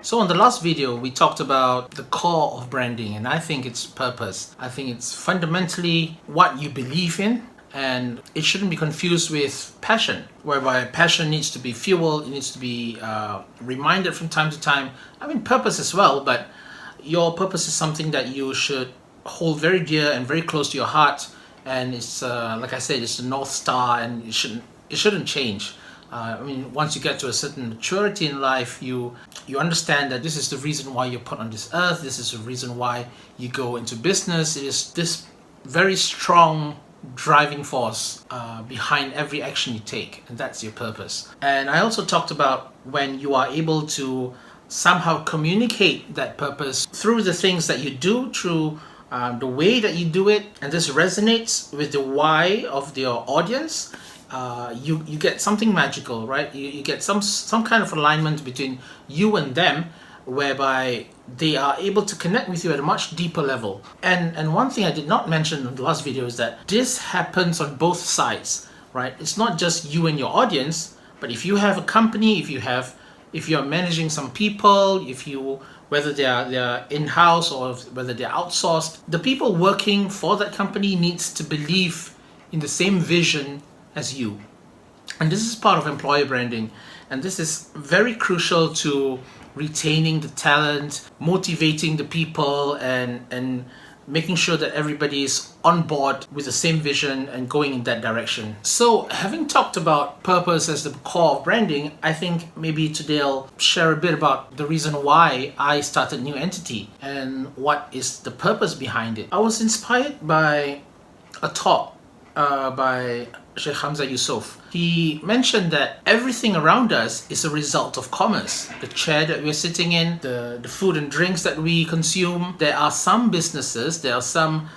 So on the last video, we talked about the core of branding, and I think it's purpose. I think it's fundamentally what you believe in, and it shouldn't be confused with passion, whereby passion needs to be fueled, it needs to be reminded from time to time. I mean, purpose as well, but your purpose is something that you should hold very dear and very close to your heart, and it's like I said, it's the North Star, and it shouldn't change. I mean, once you get to a certain maturity in life, you understand that this is the reason why you're put on this earth. This is the reason why you go into business. It is this very strong driving force behind every action you take, and that's your purpose. And I also talked about when you are able to somehow communicate that purpose through the things that you do, through the way that you do it, and this resonates with the why of your audience. You get something magical, right? You get some kind of alignment between you and them, whereby they are able to connect with you at a much deeper level. And one thing I did not mention in the last video is that this happens on both sides, right? It's not just you and your audience, but if you have a company, if you're managing some people, whether they're in-house or whether they're outsourced, the people working for that company needs to believe in the same vision as you. And this is part of employer branding, and this is very crucial to retaining the talent, motivating the people, and making sure that everybody is on board with the same vision and going in that direction. So having talked about purpose as the core of branding, I think maybe today I'll share a bit about the reason why I started Neu Entity and what is the purpose behind it. I was inspired by a talk by Sheikh Hamza Yusuf. He mentioned that everything around us is a result of commerce. The chair that we're sitting in, the food and drinks that we consume. There are some businesses, there are some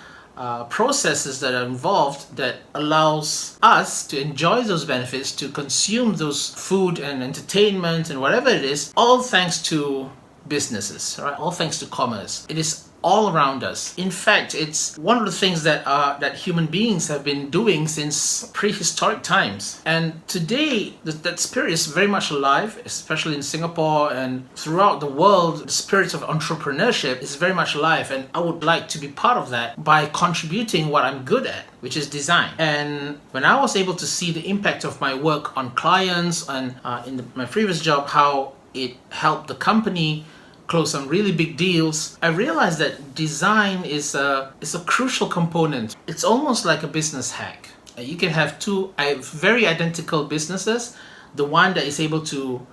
processes that are involved that allows us to enjoy those benefits, to consume those food and entertainment and whatever it is, all thanks to businesses, right? All thanks to commerce. It is all around us. In fact, it's one of the things that human beings have been doing since prehistoric times. And today, that spirit is very much alive, especially in Singapore and throughout the world. The spirit of entrepreneurship is very much alive, and I would like to be part of that by contributing what I'm good at, which is design. And when I was able to see the impact of my work on clients and my previous job, how it helped the company close some really big deals, I realized that design is a crucial component. It's almost like a business hack. You can have two very identical businesses. The one that is able to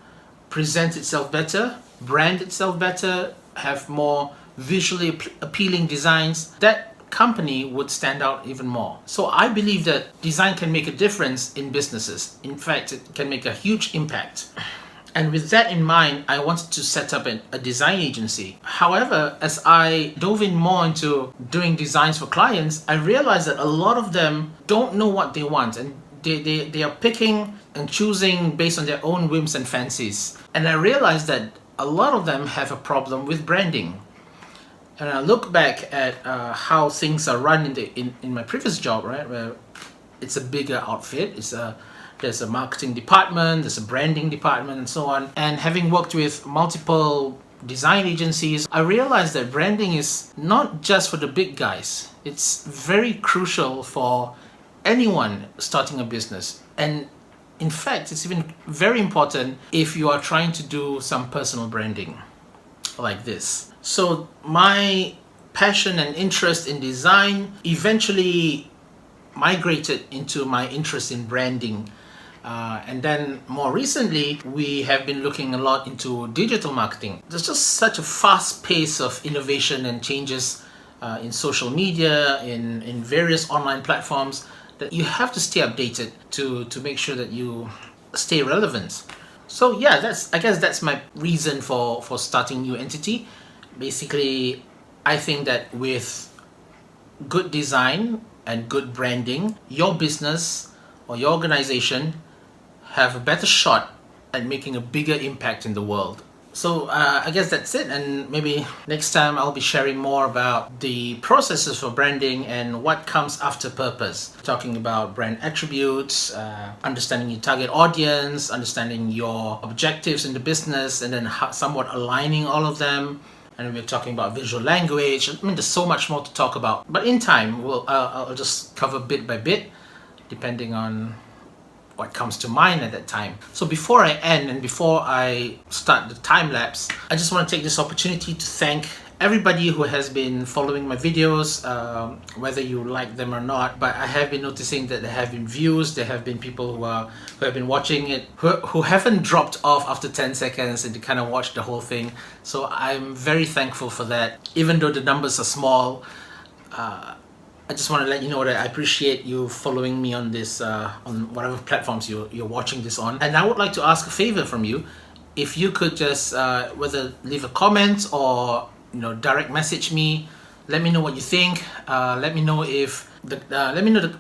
present itself better, brand itself better, have more visually appealing designs, that company would stand out even more. So I believe that design can make a difference in businesses. In fact, it can make a huge impact. And with that in mind, I wanted to set up a design agency. However, as I dove in more into doing designs for clients, I realized that a lot of them don't know what they want, and they are picking and choosing based on their own whims and fancies. And I realized that a lot of them have a problem with branding. And I look back at how things are run in my previous job, right, where it's a bigger outfit, there's a marketing department, there's a branding department, and so on. And having worked with multiple design agencies, I realized that branding is not just for the big guys. It's very crucial for anyone starting a business. And in fact, it's even very important if you are trying to do some personal branding like this. So my passion and interest in design eventually migrated into my interest in branding. And then more recently, we have been looking a lot into digital marketing. There's just such a fast pace of innovation and changes in social media, in various online platforms, that you have to stay updated to make sure that you stay relevant. So yeah, I guess that's my reason for starting Neu Entity. Basically, I think that with good design and good branding, your business or your organization have a better shot at making a bigger impact in the world. So I guess that's it, and maybe next time I'll be sharing more about the processes for branding and what comes after purpose. Talking about brand attributes, understanding your target audience, understanding your objectives in the business, and then somewhat aligning all of them. And we're talking about visual language. I mean, there's so much more to talk about. But in time, I'll just cover bit by bit, depending on what comes to mind at that time. So before I end and before I start the time lapse, I just want to take this opportunity to thank everybody who has been following my videos, whether you like them or not. But I have been noticing that there have been views, there have been people who have been watching it, who haven't dropped off after 10 seconds and they kind of watched the whole thing. So I'm very thankful for that. Even though the numbers are small, I just want to let you know that I appreciate you following me on this, on whatever platforms you're watching this on. And I would like to ask a favor from you. If you could just whether leave a comment or direct message me, let me know what you think. Let me know if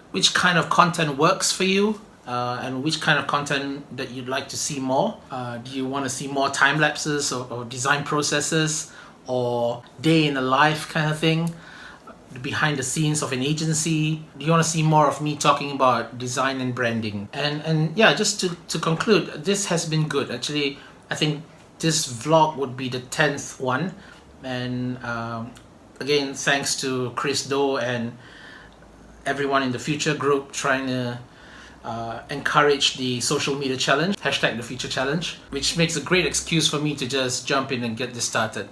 which kind of content works for you, and which kind of content that you'd like to see more. Do you want to see more time lapses or design processes or day in a life kind of thing? Behind the scenes of an agency? Do you want to see more of me talking about design and branding? And yeah, just to conclude, this has been good. Actually, I think this vlog would be the 10th one. And again, thanks to Chris Do and everyone in the Future group trying to encourage the social media challenge, #TheFutureChallenge, which makes a great excuse for me to just jump in and get this started.